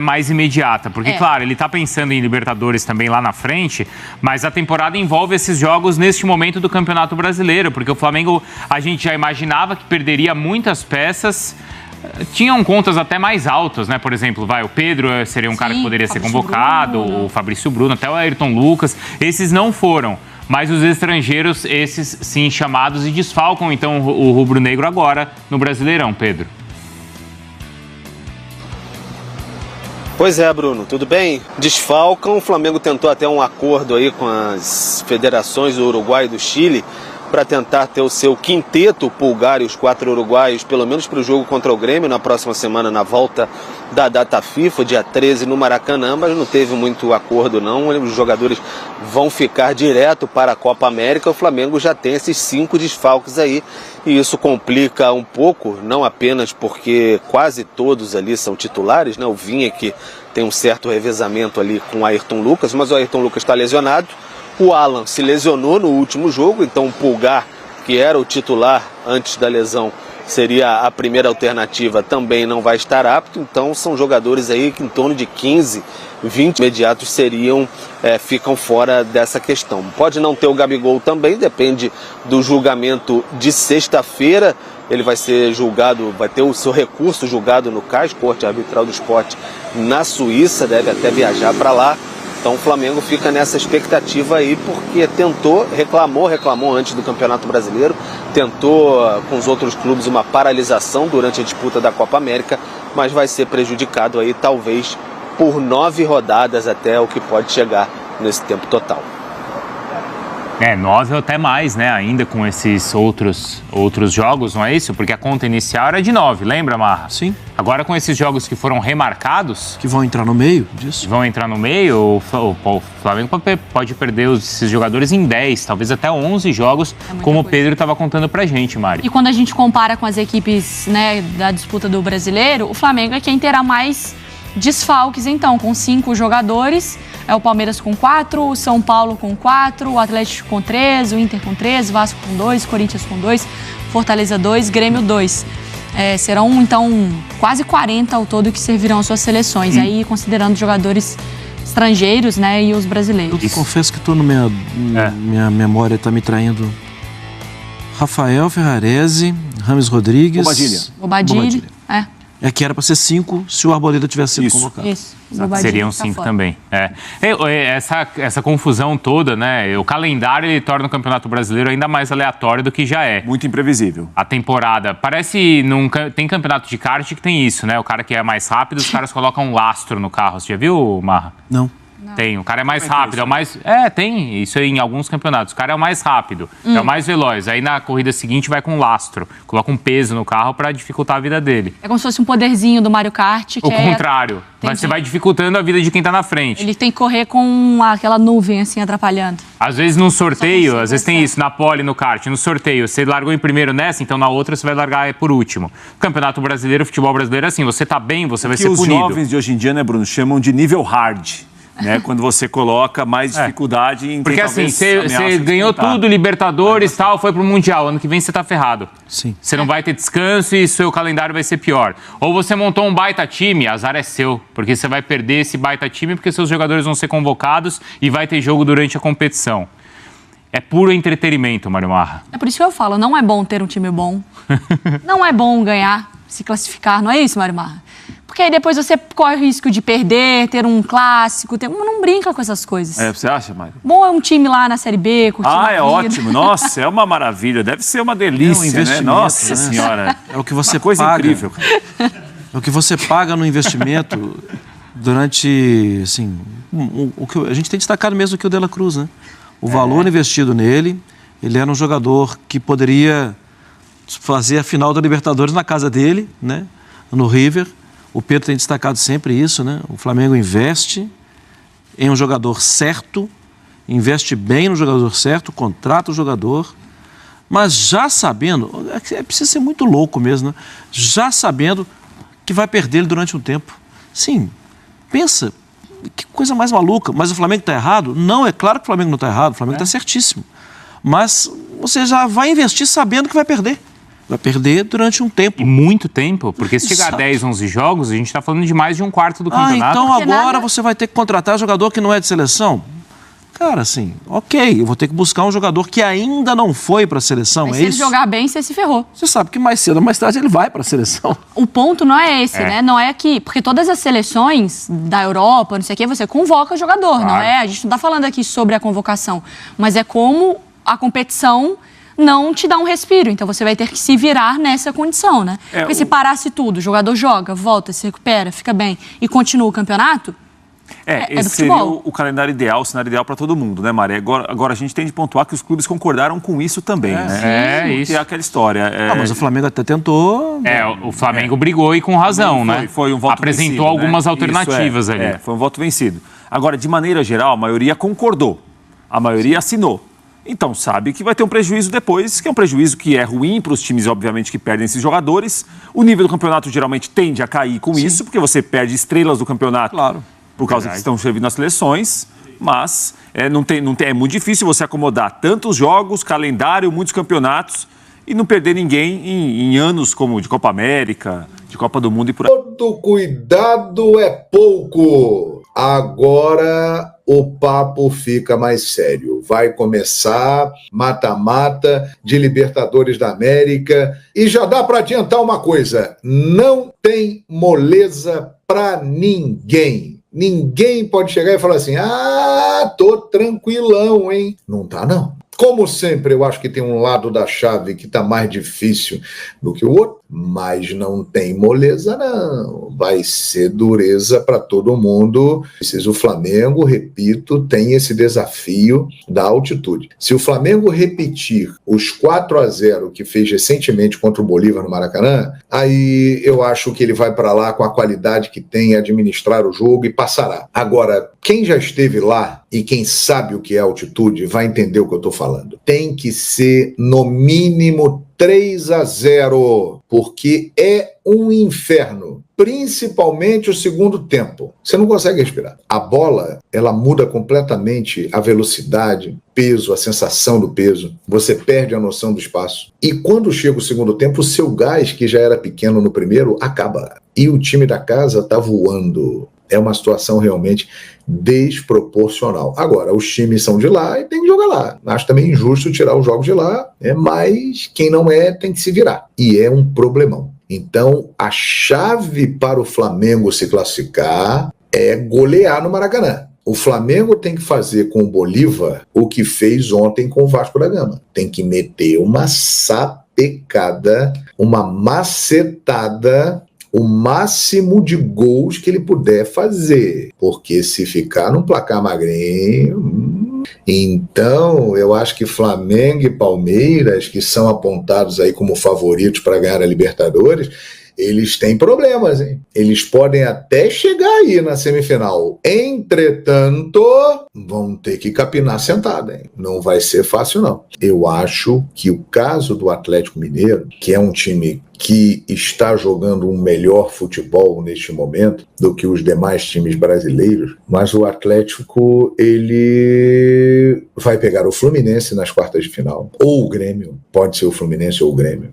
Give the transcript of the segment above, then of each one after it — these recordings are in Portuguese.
mais imediata, porque, claro, ele está pensando em Libertadores também lá na frente, mas a temporada envolve esses jogos neste momento do Campeonato Brasileiro, porque o Flamengo, a gente já imaginava que perderia muitas peças, tinham contas até mais altas, né? Por exemplo, o Pedro seria um cara que poderia ser convocado, o Fabrício Bruno, até o Ayrton Lucas, esses não foram. Mas os estrangeiros, esses sim chamados e desfalcam, então, o rubro-negro agora no Brasileirão, Pedro. Pois é, Bruno, tudo bem? Desfalcam, o Flamengo tentou até um acordo aí com as federações do Uruguai e do Chile para tentar ter o seu quinteto, o Pulgar e os 4 uruguaios, pelo menos para o jogo contra o Grêmio na próxima semana, na volta da data FIFA, dia 13 no Maracanã, mas não teve muito acordo não, os jogadores vão ficar direto para a Copa América, o Flamengo já tem esses 5 desfalques aí, e isso complica um pouco, não apenas porque quase todos ali são titulares, né? O Vinha que tem um certo revezamento ali com o Ayrton Lucas, mas o Ayrton Lucas está lesionado, o Alan se lesionou no último jogo, então o Pulgar, que era o titular antes da lesão, seria a primeira alternativa, também não vai estar apto, então são jogadores aí que em torno de 15, 20 imediatos ficam fora dessa questão. Pode não ter o Gabigol também, depende do julgamento de sexta-feira, ele vai ser julgado, vai ter o seu recurso julgado no CAS, Corte Arbitral do Esporte, na Suíça, deve até viajar para lá. Então o Flamengo fica nessa expectativa aí, porque reclamou antes do Campeonato Brasileiro, tentou com os outros clubes uma paralisação durante a disputa da Copa América, mas vai ser prejudicado aí talvez por 9 rodadas até o que pode chegar nesse tempo total. 9 ou até mais, né? Ainda com esses outros jogos, não é isso? Porque a conta inicial era de 9, lembra, Marra? Sim. Agora com esses jogos que foram remarcados... Que vão entrar no meio disso. Vão entrar no meio, o Flamengo pode perder esses jogadores em 10, talvez até 11 jogos, como o Pedro estava contando pra gente, Mari. E quando a gente compara com as equipes, né, da disputa do Brasileiro, o Flamengo é quem terá mais desfalques, então, com 5 jogadores... É o Palmeiras com 4, o São Paulo com 4, o Atlético com 3, o Inter com 3, Vasco com 2, Corinthians com 2, Fortaleza 2, Grêmio 2. Serão, então, quase 40 ao todo que servirão às suas seleções, aí considerando jogadores estrangeiros, né, e os brasileiros. Eu confesso que minha memória está me traindo. Rafael Ferrarese, Rames Rodrigues... Bobadilha. É que era para ser 5 se o Arboleda tivesse sido convocado. Isso. Seriam 5 também. Essa confusão toda, né? O calendário ele torna o Campeonato Brasileiro ainda mais aleatório do que já é. Muito imprevisível. A temporada. Parece. Tem campeonato de kart que tem isso, né? O cara que é mais rápido, os caras colocam um lastro no carro. Você já viu, Marra? Não. Tem, o cara é mais rápido, tem isso aí em alguns campeonatos. O cara é o mais rápido, é o mais veloz. Aí na corrida seguinte vai com um lastro, coloca um peso no carro para dificultar a vida dele. É como se fosse um poderzinho do Mario Kart. O contrário, mas você vai dificultando a vida de quem tá na frente. Ele tem que correr com aquela nuvem assim atrapalhando. Às vezes no sorteio, às vezes tem isso, na pole, no kart, no sorteio, você largou em primeiro nessa, então na outra você vai largar por último. Campeonato Brasileiro, futebol brasileiro é assim, você tá bem, você vai ser punido. Os jovens de hoje em dia, né, Bruno, chamam de nível hard. Né, quando você coloca mais dificuldade em... Porque assim, você ganhou tudo, Libertadores e tal, foi pro Mundial. Ano que vem você tá ferrado. Sim. Você não vai ter descanso e seu calendário vai ser pior. Ou você montou um baita time, azar é seu. Porque você vai perder esse baita time porque seus jogadores vão ser convocados e vai ter jogo durante a competição. É puro entretenimento, Mário Marra. É por isso que eu falo, não é bom ter um time bom. Não é bom ganhar, se classificar, não é isso, Mário Marra? Porque aí depois você corre o risco de perder, ter um clássico, não brinca com essas coisas. Você acha, Mário? Bom é um time lá na Série B, curtindo a vida. Ótimo. Nossa, é uma maravilha. Deve ser uma delícia, né? Nossa Senhora. É o que você coisa paga. Incrível. É o que você paga no investimento durante, assim... O que a gente tem destacado mesmo aqui o De La Cruz, né? O valor investido nele, ele era um jogador que poderia fazer a final da Libertadores na casa dele, né? No River. O Pedro tem destacado sempre isso, né? O Flamengo investe em um jogador certo, investe bem no jogador certo, contrata o jogador, mas já sabendo, precisa ser muito louco mesmo, né? Já sabendo que vai perder ele durante um tempo. Sim, pensa, que coisa mais maluca. Mas o Flamengo está errado? Não, é claro que o Flamengo não está errado, o Flamengo está certíssimo. Mas você já vai investir sabendo que vai perder. Vai perder durante um tempo. E muito tempo, porque se chegar a 10, 11 jogos, a gente está falando de mais de um quarto do campeonato. Então agora você vai ter que contratar jogador que não é de seleção? Cara, assim, ok, eu vou ter que buscar um jogador que ainda não foi para a seleção, Mas é se ele isso? jogar bem, você se ferrou. Você sabe que mais cedo ou mais tarde ele vai para a seleção. O ponto não é esse, né? Não é que... Porque todas as seleções da Europa, não sei o quê, você convoca o jogador, não é? A gente não está falando aqui sobre a convocação, mas é como a competição não te dá um respiro. Então você vai ter que se virar nessa condição, né? Porque se parasse tudo, o jogador joga, volta, se recupera, fica bem e continua o campeonato... Esse seria o calendário ideal, o cenário ideal para todo mundo, né, Mari? Agora a gente tem de pontuar que os clubes concordaram com isso também, né? Isso. Que é aquela história. Mas o Flamengo até tentou... O Flamengo brigou e com razão, né? Foi um voto Apresentou vencido, algumas né? alternativas ali. Foi um voto vencido. Agora, de maneira geral, a maioria concordou. A maioria assinou. Então sabe que vai ter um prejuízo depois, que é um prejuízo que é ruim para os times, obviamente, que perdem esses jogadores. O nível do campeonato geralmente tende a cair com isso, porque você perde estrelas do campeonato. Claro. Por causa que estão servindo as seleções, mas é muito difícil você acomodar tantos jogos, calendário, muitos campeonatos e não perder ninguém em anos como de Copa América, de Copa do Mundo e por aí. Todo cuidado é pouco. Agora o papo fica mais sério. Vai começar mata-mata de Libertadores da América e já dá para adiantar uma coisa: não tem moleza para ninguém. Ninguém pode chegar e falar assim, tô tranquilão, hein? Não tá, não. Como sempre, eu acho que tem um lado da chave que tá mais difícil do que o outro, mas não tem moleza, não. Vai ser dureza para todo mundo. O Flamengo, repito, tem esse desafio da altitude. Se o Flamengo repetir os 4-0 que fez recentemente contra o Bolívar no Maracanã, aí eu acho que ele vai para lá com a qualidade que tem, administrar o jogo e passará. Agora, quem já esteve lá e quem sabe o que é altitude vai entender o que eu estou falando. Tem que ser, no mínimo, 3-0, porque é um inferno, principalmente o segundo tempo. Você não consegue respirar. A bola, ela muda completamente a velocidade, peso, a sensação do peso. Você perde a noção do espaço. E quando chega o segundo tempo, o seu gás, que já era pequeno no primeiro, acaba. E o time da casa está voando. É uma situação realmente desproporcional. Agora, os times são de lá e tem que jogar lá. Acho também injusto tirar os jogos de lá, mas quem não é tem que se virar. E é um problemão. Então, a chave para o Flamengo se classificar é golear no Maracanã. O Flamengo tem que fazer com o Bolívar o que fez ontem com o Vasco da Gama. Tem que meter uma sapecada, uma macetada, o máximo de gols que ele puder fazer, porque se ficar num placar magrinho, então eu acho que Flamengo e Palmeiras, que são apontados aí como favoritos para ganhar a Libertadores, eles têm problemas, hein? Eles podem até chegar aí na semifinal. Entretanto, vão ter que capinar sentado, hein? Não vai ser fácil, não. Eu acho que o caso do Atlético Mineiro, que é um time que está jogando um melhor futebol neste momento do que os demais times brasileiros, mas o Atlético, ele vai pegar o Fluminense nas quartas de final, ou o Grêmio, pode ser o Fluminense ou o Grêmio.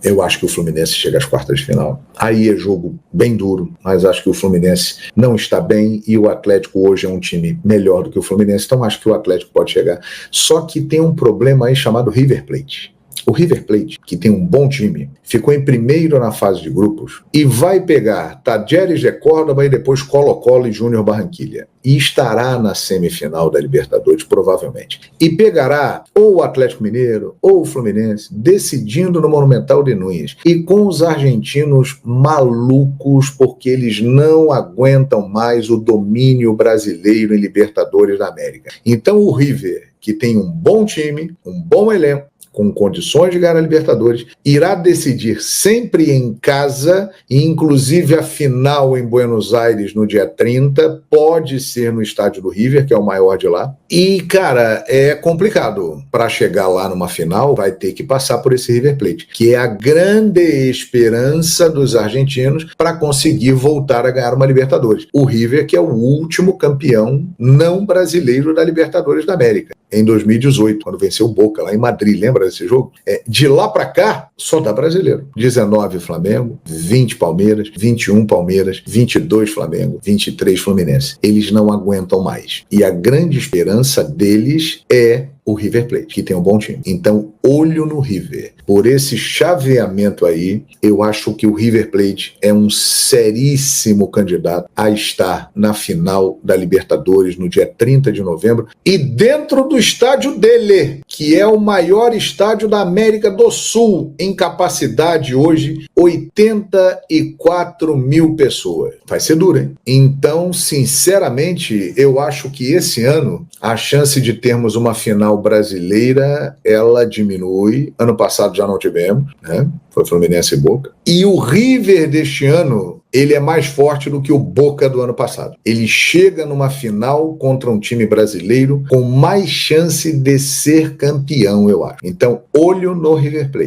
Eu acho que o Fluminense chega às quartas de final. Aí é jogo bem duro, mas acho que o Fluminense não está bem e o Atlético hoje é um time melhor do que o Fluminense, então acho que o Atlético pode chegar. Só que tem um problema aí chamado River Plate. O River Plate, que tem um bom time, ficou em primeiro na fase de grupos e vai pegar Talleres de Córdoba e depois Colo-Colo e Júnior Barranquilla. E estará na semifinal da Libertadores, provavelmente. E pegará ou o Atlético Mineiro ou o Fluminense, decidindo no Monumental de Núñez. E com os argentinos malucos, porque eles não aguentam mais o domínio brasileiro em Libertadores da América. Então o River, que tem um bom time, um bom elenco, com condições de ganhar a Libertadores, irá decidir sempre em casa, e inclusive a final em Buenos Aires no dia 30, pode ser no estádio do River, que é o maior de lá, E, cara, é complicado. Para chegar lá numa final, vai ter que passar por esse River Plate, que é a grande esperança dos argentinos para conseguir voltar a ganhar uma Libertadores. O River, que é o último campeão não brasileiro da Libertadores da América, em 2018, quando venceu o Boca lá em Madrid. Lembra desse jogo? De lá para cá, só dá brasileiro. 19 Flamengo, 20 Palmeiras, 21 Palmeiras, 22 Flamengo, 23 Fluminense. Eles não aguentam mais. E a grande esperança deles é o River Plate, que tem um bom time. Então, olho no River. Por esse chaveamento aí, eu acho que o River Plate é um seríssimo candidato a estar na final da Libertadores no dia 30 de novembro e dentro do estádio dele, que é o maior estádio da América do Sul, em capacidade hoje, 84 mil pessoas. Vai ser duro, hein? Então, sinceramente, eu acho que esse ano a chance de termos uma final brasileira, ela diminui. Ano passado já não tivemos, né? Foi Fluminense e Boca. E o River deste ano, ele é mais forte do que o Boca do ano passado. Ele chega numa final contra um time brasileiro com mais chance de ser campeão, eu acho. Então, olho no River Plate.